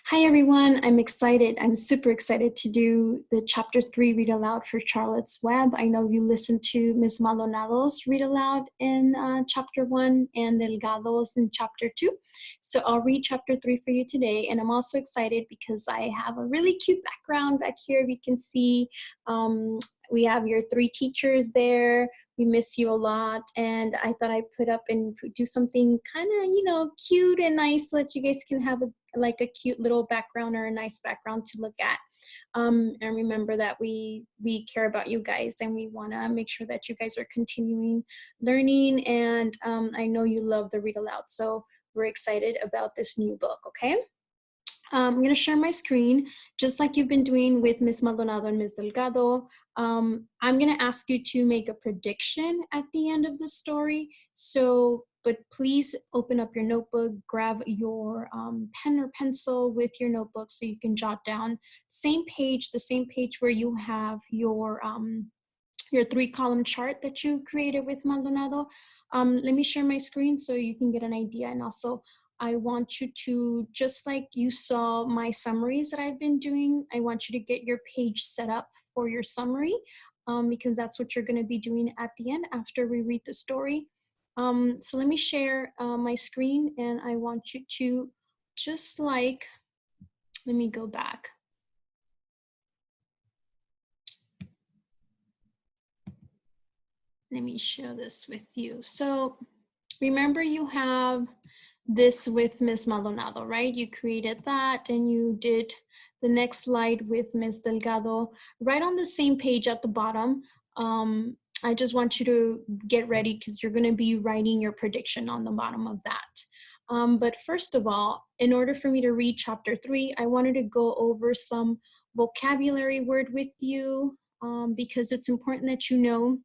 Hi everyone, I'm excited. I'm super excited to do the chapter 3 read aloud for Charlotte's Web. I know you listened to Ms. Maldonado's read aloud in chapter 1 and Delgado's in chapter 2. So I'll read chapter 3 for you today. And I'm also excited because I have a really cute background back here. We can see we have your 3 teachers there. We miss you a lot, and I thought I'd put up and do something kind of, cute and nice so that you guys can have a cute little background or a nice background to look at. And remember that we care about you guys, and we want to make sure that you guys are continuing learning. And I know you love the read aloud, so we're excited about this new book. Okay. I'm going to share my screen just like you've been doing with Ms. Maldonado and Ms. Delgado. I'm going to ask you to make a prediction at the end of the story. But please open up your notebook, grab your pen or pencil with your notebook so you can jot down the same page where you have your 3-column chart that you created with Maldonado. Let me share my screen so you can get an idea. And also, I want you to, just like you saw my summaries that I've been doing, I want you to get your page set up for your summary because that's what you're going to be doing at the end after we read the story. So let me share my screen, and I want you to let me go back. Let me share this with you. So remember, you have this with Ms. Maldonado, right? You created that and you did the next slide with Ms. Delgado. Right on the same page at the bottom, I just want you to get ready because you're going to be writing your prediction on the bottom of that. But first of all, in order for me to read chapter 3, I wanted to go over some vocabulary word with you because it's important that you know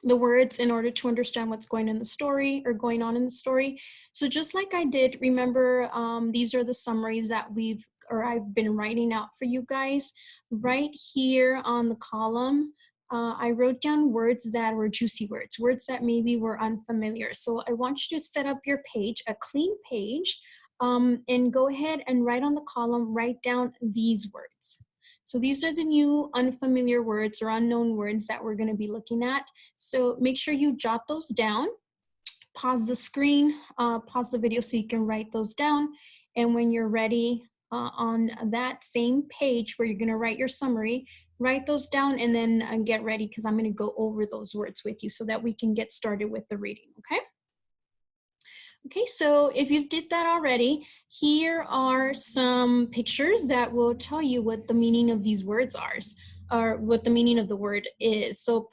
the words in order to understand what's going on in the story. So just like I did, remember, these are the summaries that I've been writing out for you guys. Right here on the column, I wrote down words that were juicy words that maybe were unfamiliar. So I want you to set up your page, a clean page, and go ahead and write on the column, write down these words. So these are the new unfamiliar words or unknown words that we're going to be looking at. So make sure you jot those down. Pause the screen, pause the video so you can write those down. And when you're ready on that same page where you're going to write your summary, write those down and then get ready because I'm going to go over those words with you so that we can get started with the reading, okay? Okay, so if you did that already, here are some pictures that will tell you what the meaning of these words are, or what the meaning of the word is. So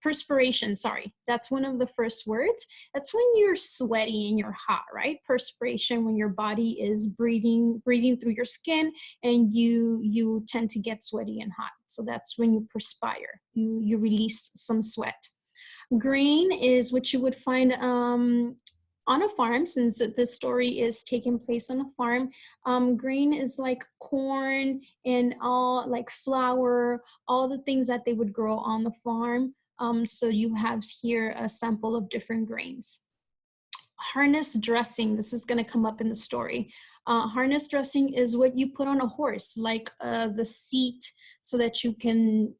perspiration, sorry, that's one of the first words. That's when you're sweaty and you're hot, right? Perspiration, when your body is breathing through your skin and you tend to get sweaty and hot. So that's when you perspire, you release some sweat. Green is what you would find on a farm, since this story is taking place on a farm. Green is like corn and all like flour, all the things that they would grow on the farm. So you have here a sample of different grains. Harness dressing, this is going to come up in the story. Harness dressing is what you put on a horse, like the seat, so that you can,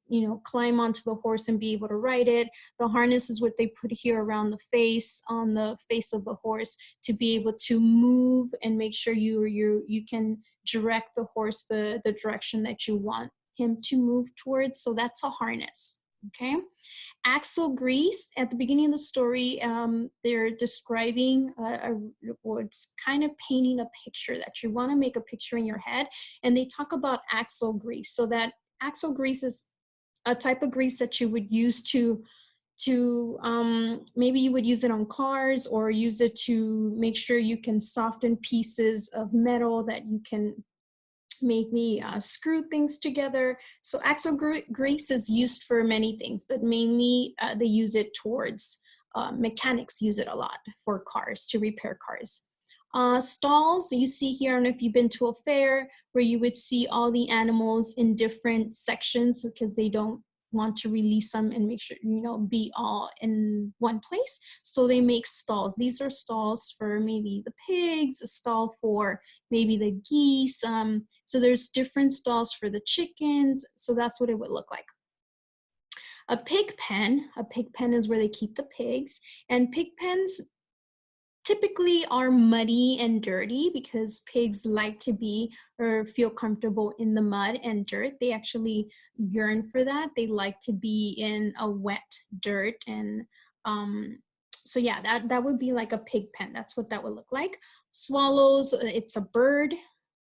climb onto the horse and be able to ride it. The harness is what they put here around the face, on the face of the horse, to be able to move and make sure you can direct the horse the direction that you want him to move towards. So that's a harness. Okay. Axle grease, at the beginning of the story, they're describing or it's kind of painting a picture that you want to make a picture in your head, and they talk about axle grease. So that axle grease is a type of grease that you would use to maybe you would use it on cars, or use it to make sure you can soften pieces of metal that you can make me screw things together. So axle grease is used for many things, but mainly they use it towards, mechanics use it a lot for cars, to repair cars. Stalls, you see here, I don't know if you've been to a fair where you would see all the animals in different sections because they don't want to release them and make sure, be all in one place. So they make stalls. These are stalls for maybe the pigs, a stall for maybe the geese. So there's different stalls for the chickens. So that's what it would look like. A pig pen is where they keep the pigs, and pig pens typically are muddy and dirty because pigs like to be or feel comfortable in the mud and dirt. They actually yearn for that. They like to be in a wet dirt. And so yeah, that would be like a pig pen. That's what that would look like. Swallows, it's a bird.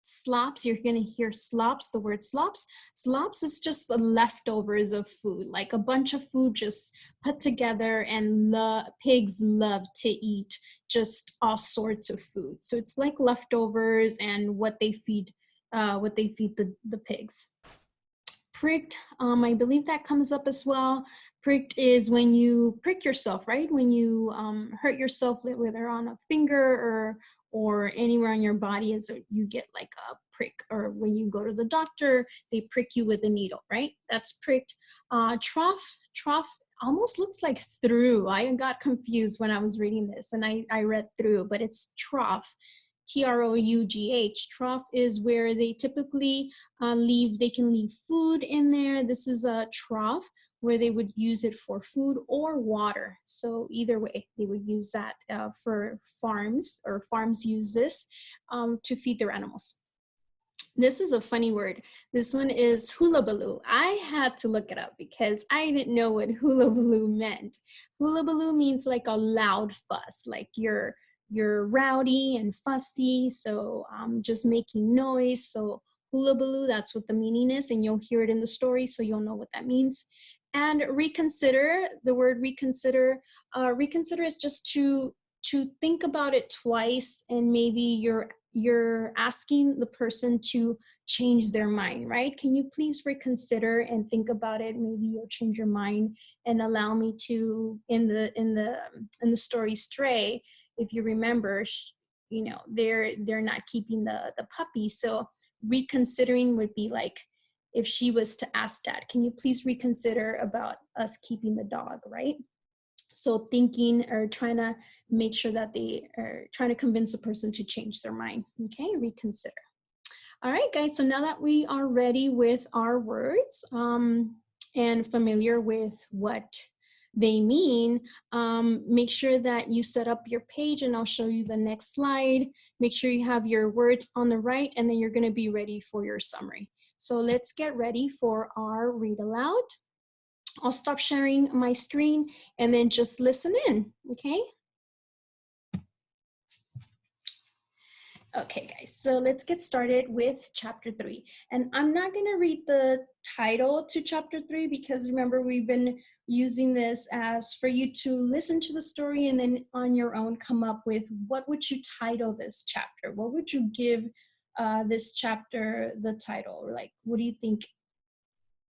Slops, you're going to hear slops, the word slops. Slops is just the leftovers of food, like a bunch of food just put together, and pigs love to eat just all sorts of food. So it's like leftovers and what they feed the pigs. Pricked, I believe that comes up as well. Pricked is when you prick yourself, right? When you hurt yourself, whether on a finger or anywhere on your body, as you get like a prick, or when you go to the doctor, they prick you with a needle, right? That's pricked. Trough almost looks like through. I got confused when I was reading this, and I read through, but it's trough. Trough. Trough is where they typically they can leave food in there. This is a trough where they would use it for food or water. So either way, they would use that for farms, or farms use this to feed their animals. This is a funny word. This one is hullabaloo. I had to look it up because I didn't know what hullabaloo meant. Hullabaloo means like a loud fuss, like you're rowdy and fussy, so just making noise. So hullabaloo, that's what the meaning is, and you'll hear it in the story, so you'll know what that means. And reconsider, the word reconsider is just to think about it twice, and maybe you're asking the person to change their mind, right? Can you please reconsider and think about it? Maybe you'll change your mind and allow me to, in the story Stray, if you remember, they're not keeping the puppy. So reconsidering would be like if she was to ask Dad, can you please reconsider about us keeping the dog, right? So thinking, or trying to make sure that they are trying to convince a person to change their mind. Okay, reconsider. All right, guys, so now that we are ready with our words and familiar with what they mean, make sure that you set up your page, and I'll show you the next slide. Make sure you have your words on the right, and then you're gonna be ready for your summary. So let's get ready for our read aloud. I'll stop sharing my screen and then just listen in, okay? Okay, guys, so let's get started with chapter 3. And I'm not gonna read the title to chapter 3 because remember, we've been using this as for you to listen to the story and then on your own come up with what would you title this chapter? What would you give this chapter the title? Or like, what do you think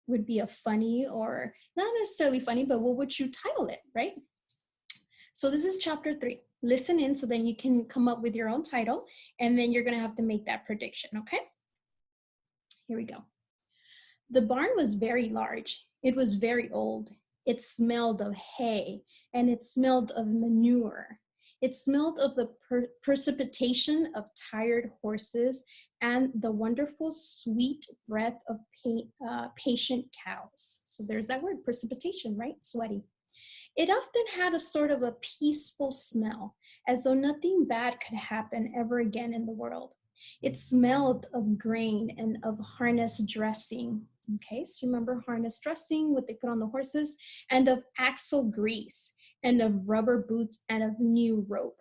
would be a funny, or not necessarily funny, but what would you title it, right? So this is chapter 3. Listen in so then you can come up with your own title, and then you're gonna have to make that prediction, okay? Here we go. The barn was very large. It was very old. It smelled of hay, and it smelled of manure. It smelled of the precipitation of tired horses and the wonderful sweet breath of patient cows. So there's that word, precipitation, right? Sweaty. It often had a sort of a peaceful smell, as though nothing bad could happen ever again in the world. It smelled of grain and of harness dressing. Okay, so remember harness dressing, what they put on the horses, and of axle grease, and of rubber boots, and of new rope.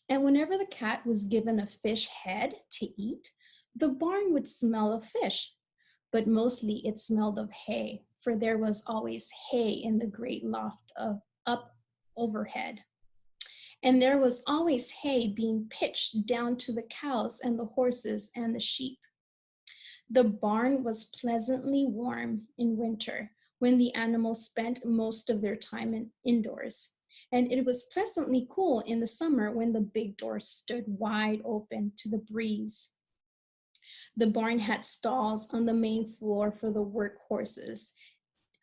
And whenever the cat was given a fish head to eat, the barn would smell of fish, but mostly it smelled of hay, for there was always hay in the great loft up overhead. And there was always hay being pitched down to the cows and the horses and the sheep. The barn was pleasantly warm in winter when the animals spent most of their time indoors. And it was pleasantly cool in the summer when the big doors stood wide open to the breeze. The barn had stalls on the main floor for the work horses.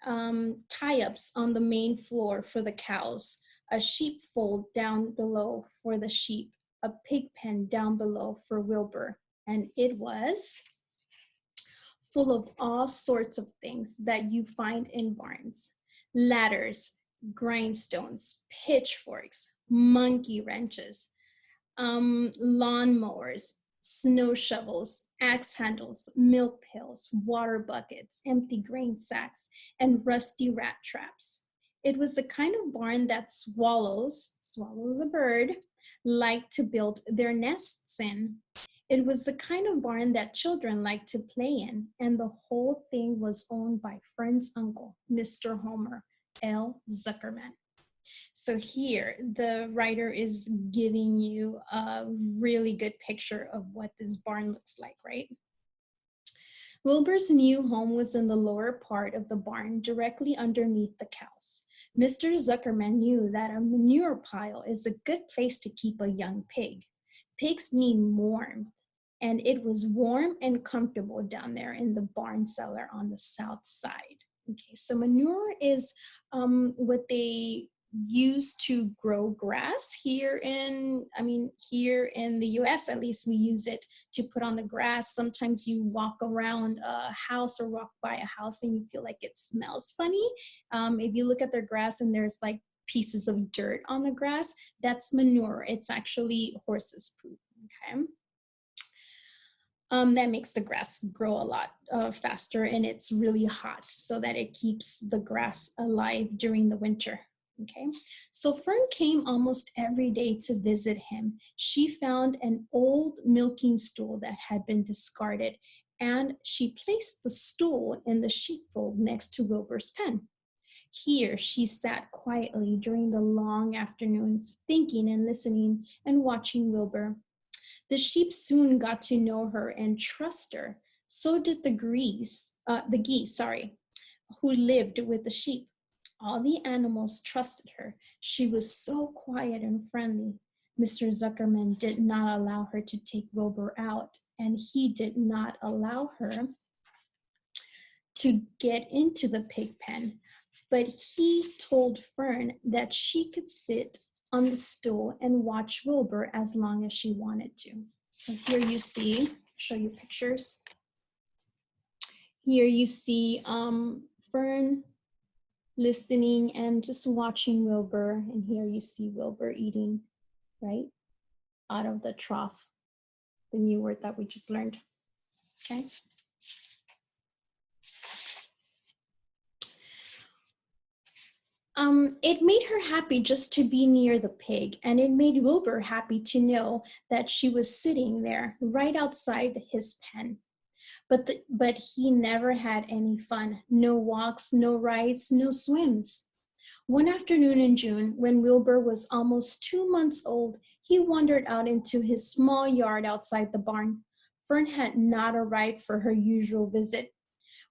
tie-ups on the main floor for the cows, a sheepfold down below for the sheep, a pig pen down below for Wilbur. And it was full of all sorts of things that you find in barns: ladders, grindstones, pitchforks, monkey wrenches, lawnmowers, snow shovels, axe handles, milk pails, water buckets, empty grain sacks, and rusty rat traps. It was the kind of barn that swallows a bird, like to build their nests in. It was the kind of barn that children liked to play in, and the whole thing was owned by Fern's uncle, Mr. Homer L. Zuckerman. So here, the writer is giving you a really good picture of what this barn looks like, right? Wilbur's new home was in the lower part of the barn, directly underneath the cows. Mr. Zuckerman knew that a manure pile is a good place to keep a young pig. Pigs need warmth, and it was warm and comfortable down there in the barn cellar on the south side. Okay, so manure is what they use to grow grass here in the US. At least we use it to put on the grass. Sometimes you walk around a house or walk by a house and you feel like it smells funny. If you look at their grass and there's like pieces of dirt on the grass, that's manure. It's actually horse's poop. Okay. That makes the grass grow a lot faster, and it's really hot so that it keeps the grass alive during the winter. Okay, so Fern came almost every day to visit him. She found an old milking stool that had been discarded, and she placed the stool in the sheepfold next to Wilbur's pen. Here she sat quietly during the long afternoons, thinking and listening and watching Wilbur. The sheep soon got to know her and trust her. So did the geese, who lived with the sheep. All the animals trusted her. She was so quiet and friendly. Mr. Zuckerman did not allow her to take Wilbur out, and he did not allow her to get into the pig pen. But he told Fern that she could sit on the stool and watch Wilbur as long as she wanted to. So here you see, show you pictures. Here you see Fern listening and just watching Wilbur, and here you see Wilbur eating, right, out of the trough, the new word that we just learned. Okay. It made her happy just to be near the pig, and it made Wilbur happy to know that she was sitting there right outside his pen. But he never had any fun. No walks, no rides, no swims. One afternoon in June, when Wilbur was almost 2 months old, he wandered out into his small yard outside the barn. Fern had not arrived for her usual visit.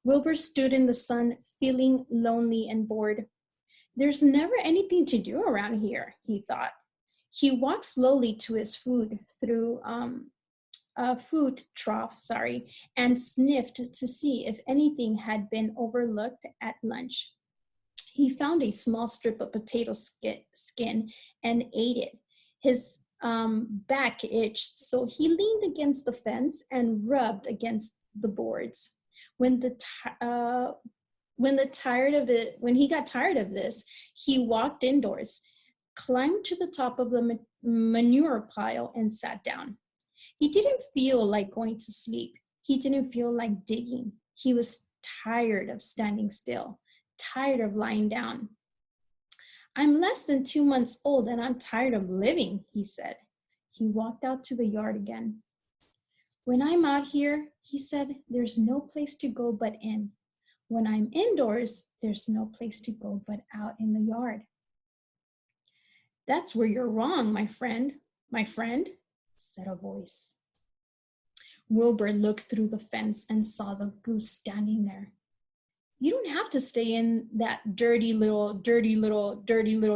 Wilbur stood in the sun, feeling lonely and bored. There's never anything to do around here, he thought. He walked slowly to his food trough, and sniffed to see if anything had been overlooked at lunch. He found a small strip of potato skin and ate it. His back itched, so he leaned against the fence and rubbed against the boards. When he got tired of this, he walked indoors, climbed to the top of the manure pile, and sat down. He didn't feel like going to sleep. He didn't feel like digging. He was tired of standing still, tired of lying down. I'm less than 2 months old and I'm tired of living, he said. He walked out to the yard again. When I'm out here, he said, there's no place to go but in. When I'm indoors, there's no place to go but out in the yard. That's where you're wrong, my friend, said a voice. Wilbur looked through the fence and saw the goose standing there. You don't have to stay in that dirty little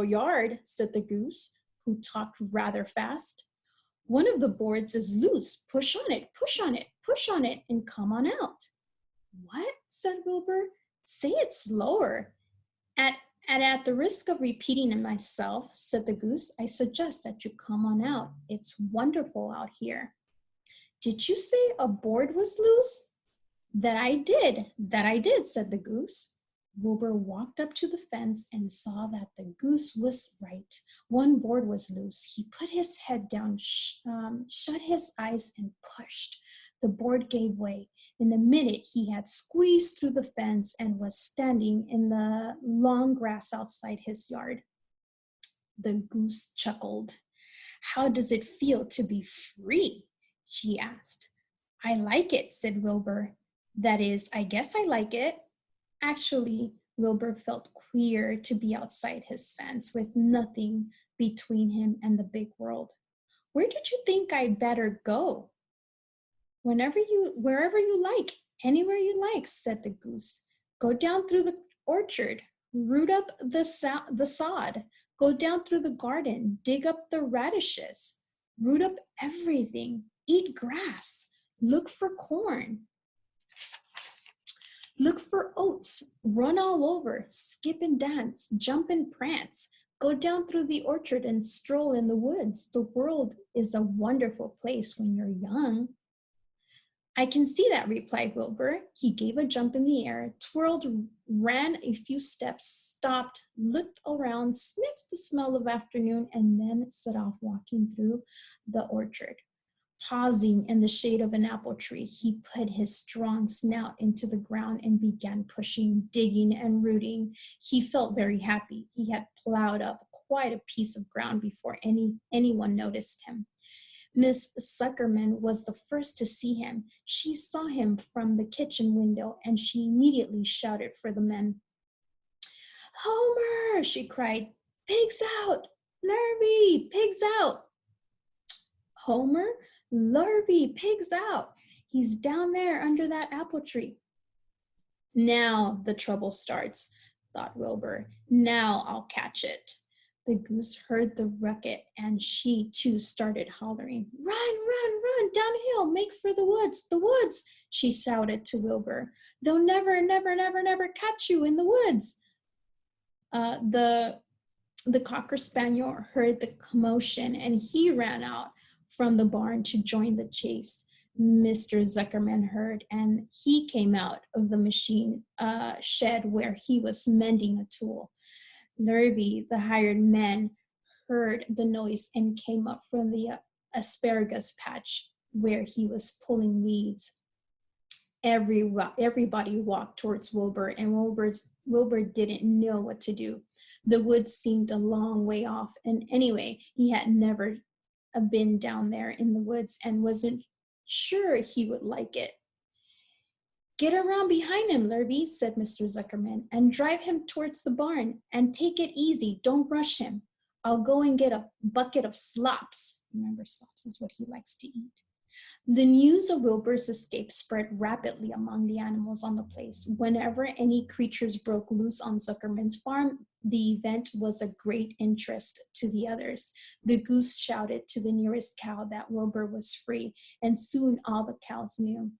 yard, said the goose, who talked rather fast. One of the boards is loose. Push on it, and come on out. What? Said Wilbur. Say it slower. At the risk of repeating it myself, said the goose, I suggest that you come on out. It's wonderful out here. Did you say a board was loose? That I did, said the goose. Wilbur walked up to the fence and saw that the goose was right. One board was loose. He put his head down, shut his eyes, and pushed. The board gave way. In a minute, he had squeezed through the fence and was standing in the long grass outside his yard. The goose chuckled. How does it feel to be free? She asked. I like it, said Wilbur. That is, I guess I like it. Actually, Wilbur felt queer to be outside his fence with nothing between him and the big world. Where did you think I'd better go? Wherever you like, anywhere you like, said the goose. Go down through the orchard, root up the sod, go down through the garden, dig up the radishes, root up everything, eat grass, look for corn. Look for oats, run all over, skip and dance, jump and prance, go down through the orchard and stroll in the woods. The world is a wonderful place when you're young. I can see that, replied Wilbur. He gave a jump in the air, twirled, ran a few steps, stopped, looked around, sniffed the smell of afternoon, and then set off walking through the orchard. Pausing in the shade of an apple tree, he put his strong snout into the ground and began pushing, digging, and rooting. He felt very happy. He had plowed up quite a piece of ground before anyone noticed him. Miss Zuckerman was the first to see him. She saw him from the kitchen window, and she immediately shouted for the men. Homer, she cried, pigs out! Larvae, pigs out! Homer? Larvae, pigs out. He's down there under that apple tree. Now the trouble starts, thought Wilbur. Now I'll catch it. The goose heard the ruckus, and she too started hollering. Run, run, run, downhill, make for the woods, she shouted to Wilbur. They'll never, never, never, never catch you in the woods. The Cocker Spaniel heard the commotion, and he ran out from the barn to join the chase. Mr. Zuckerman heard, and he came out of the machine shed where he was mending a tool. Larvae, the hired man, heard the noise and came up from the asparagus patch where he was pulling weeds. Everybody walked towards Wilbur, and Wilbur didn't know what to do. The woods seemed a long way off, and anyway, he had never been down there in the woods and wasn't sure he would like it. Get around behind him, Larvae, said Mr. Zuckerman, and drive him towards the barn, and take it easy, don't rush him. I'll go and get a bucket of slops. Remember, slops is what he likes to eat. The news of Wilbur's escape spread rapidly among the animals on the place. Whenever any creatures broke loose on Zuckerman's farm, the event was of great interest to the others. The goose shouted to the nearest cow that Wilbur was free, and soon all the cows knew.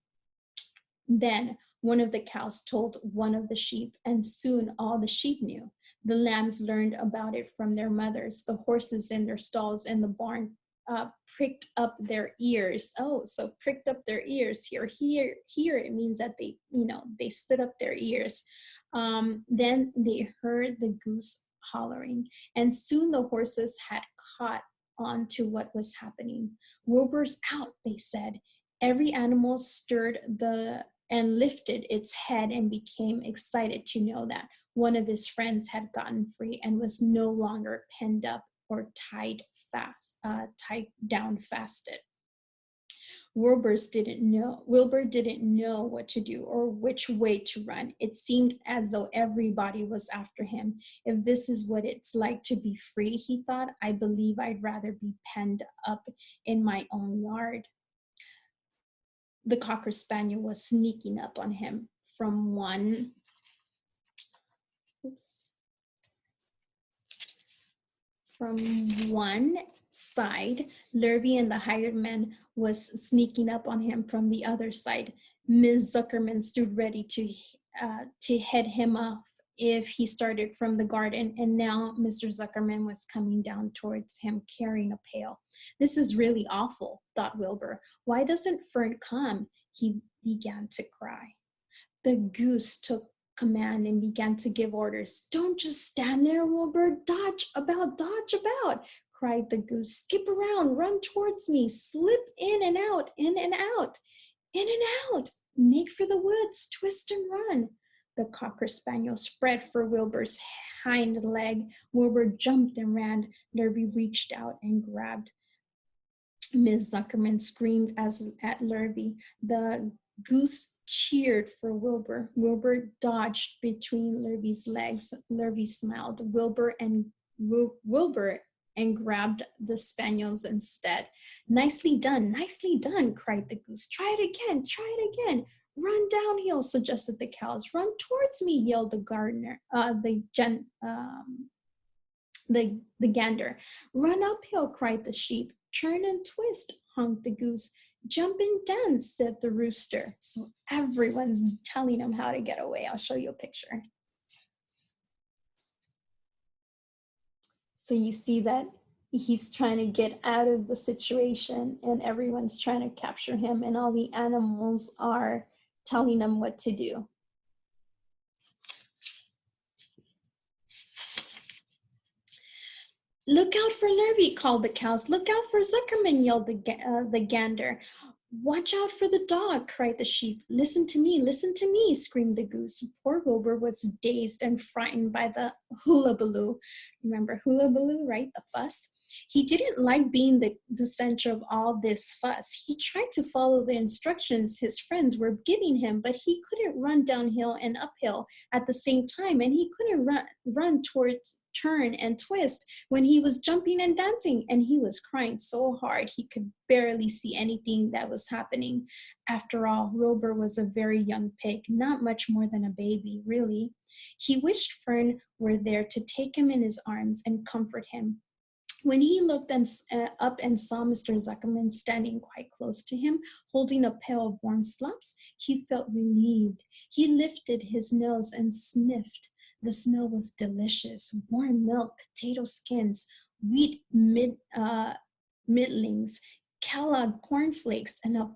Then one of the cows told one of the sheep, and soon all the sheep knew. The lambs learned about it from their mothers. The horses in their stalls in the barn pricked up their ears. Oh, so pricked up their ears here. Here it means that they stood up their ears. Then they heard the goose hollering, and soon the horses had caught on to what was happening. Wilbur's out, they said. Every animal stirred and lifted its head and became excited to know that one of his friends had gotten free and was no longer penned up or tied down fasted. Wilbur didn't know what to do or which way to run. It seemed as though everybody was after him. If this is what it's like to be free, he thought, I believe I'd rather be penned up in my own yard. The Cocker Spaniel was sneaking up on him from one side. Larvae and the hired man was sneaking up on him from the other side. Ms. Zuckerman stood ready to to head him off if he started from the garden, and now Mr. Zuckerman was coming down towards him carrying a pail. This is really awful, thought Wilbur. Why doesn't Fern come? He began to cry. The goose took command and began to give orders. Don't just stand there, Wilbur. Dodge about, cried the goose. Skip around, run towards me, slip in and out, in and out, in and out. Make for the woods, twist and run. The Cocker Spaniel spread for Wilbur's hind leg. Wilbur jumped and ran. Lurvy reached out and grabbed. Miss Zuckerman screamed at Lurvy. The goose cheered for Wilbur. Wilbur dodged between Lurvy's legs. Lurvy smiled. Wilbur and grabbed the spaniels instead. Nicely done, cried the goose. Try it again. Run downhill, suggested the cows. Run towards me, yelled the gardener, the gander. Run uphill, cried the sheep. Turn and twist, honked the goose. Jump and dance, said the rooster. So everyone's telling him how to get away. I'll show you a picture. So you see that he's trying to get out of the situation and everyone's trying to capture him and all the animals are telling him what to do. Look out for Lurvy, called the cows. Look out for Zuckerman, yelled the gander. Watch out for the dog, cried the sheep. Listen to me, screamed the goose. Poor Wilbur was dazed and frightened by the hullabaloo. Remember hullabaloo, right? The fuss. He didn't like being the center of all this fuss. He tried to follow the instructions his friends were giving him, but he couldn't run downhill and uphill at the same time, and he couldn't run towards turn and twist when he was jumping and dancing, and he was crying so hard he could barely see anything that was happening. After all, Wilbur was a very young pig, not much more than a baby, really. He wished Fern were there to take him in his arms and comfort him. When he looked up and saw Mr. Zuckerman standing quite close to him, holding a pail of warm slops, he felt relieved. He lifted his nose and sniffed. The smell was delicious. Warm milk, potato skins, wheat middlings, Kellogg cornflakes, and a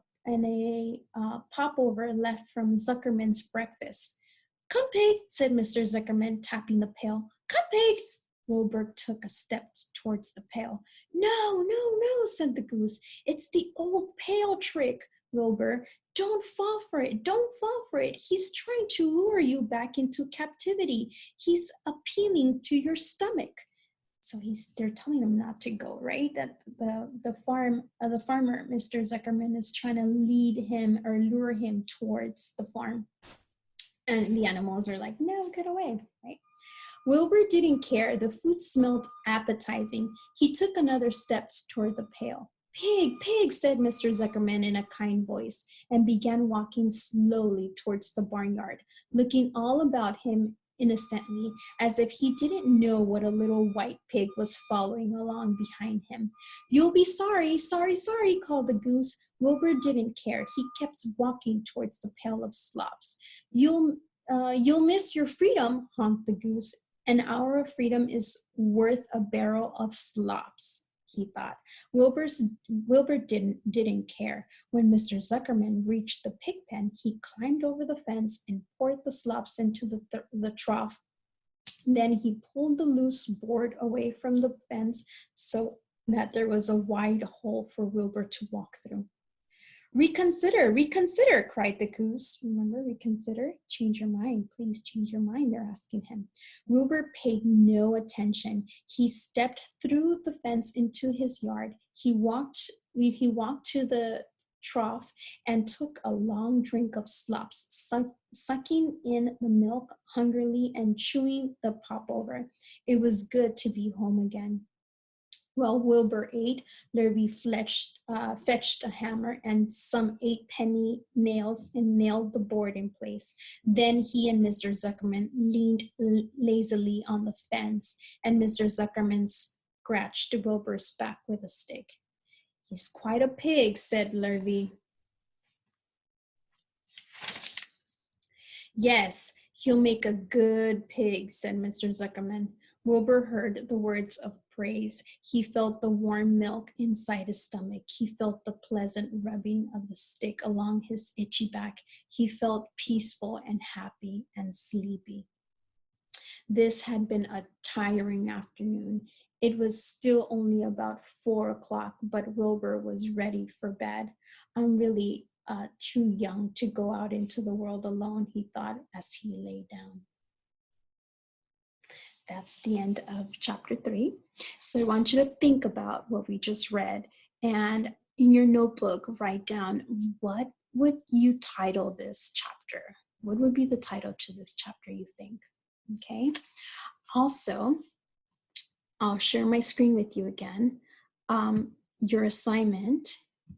popover left from Zuckerman's breakfast. Come, Pig, said Mr. Zuckerman, tapping the pail. Come, Pig. Wilbur took a step towards the pail. No, said the goose. It's the old pail trick, Wilbur. Don't fall for it. He's trying to lure you back into captivity. He's appealing to your stomach. So they're telling him not to go, right? That the farmer, Mr. Zuckerman, is trying to lead him or lure him towards the farm. And the animals are like, no, get away, right? Wilbur didn't care. The food smelled appetizing. He took another step toward the pail. Pig, said Mr. Zuckerman in a kind voice, and began walking slowly towards the barnyard, looking all about him innocently, as if he didn't know what a little white pig was following along behind him. You'll be sorry, called the goose. Wilbur didn't care. He kept walking towards the pail of slops. You'll miss your freedom, honked the goose. An hour of freedom is worth a barrel of slops, he thought. Wilbur didn't care. When Mr. Zuckerman reached the pig pen, he climbed over the fence and poured the slops into the trough. Then he pulled the loose board away from the fence so that there was a wide hole for Wilbur to walk through. Reconsider, cried the goose. Remember, reconsider? Change your mind, please change your mind, they're asking him. Wilbur paid no attention. He stepped through the fence into his yard. He walked to the trough and took a long drink of slops, sucking in the milk hungrily and chewing the popover. It was good to be home again. While Wilbur ate, Lurvy fetched a hammer and some 8-penny nails and nailed the board in place. Then he and Mr. Zuckerman leaned lazily on the fence, and Mr. Zuckerman scratched Wilbur's back with a stick. He's quite a pig, said Lurvy. Yes, he'll make a good pig, said Mr. Zuckerman. Wilbur heard the words of praise. He felt the warm milk inside his stomach. He felt the pleasant rubbing of the stick along his itchy back. He felt peaceful and happy and sleepy. This had been a tiring afternoon. It was still only about 4 o'clock, but Wilbur was ready for bed. I'm really too young to go out into the world alone, he thought as he lay down. That's the end of chapter 3. So I want you to think about what we just read, and in your notebook, write down, what would you title this chapter? What would be the title to this chapter, you think? Okay. Also, I'll share my screen with you again. Your assignment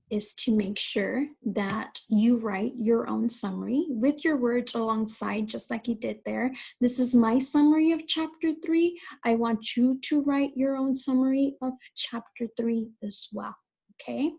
is to make sure that you write your own summary with your words alongside, just like you did there. This is my summary of chapter 3. I want you to write your own summary of chapter 3 as well, okay?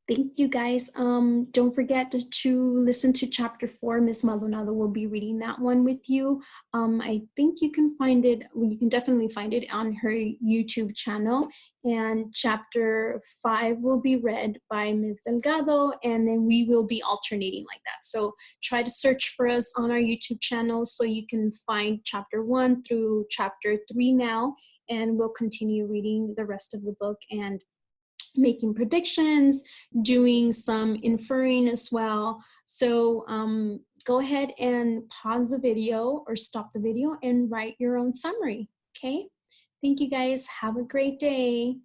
Thank you, guys. Don't forget to listen to chapter 4. Miss Maldonado will be reading that one with you. I think you can find it, you can definitely find it on her YouTube channel. And chapter 5 will be read by Ms. Delgado, and then we will be alternating like that. So try to search for us on our YouTube channel so you can find chapter 1 through chapter 3 now, and we'll continue reading the rest of the book and making predictions, doing some inferring as well. So go ahead and pause the video or stop the video and write your own summary, okay? Thank you, guys. Have a great day.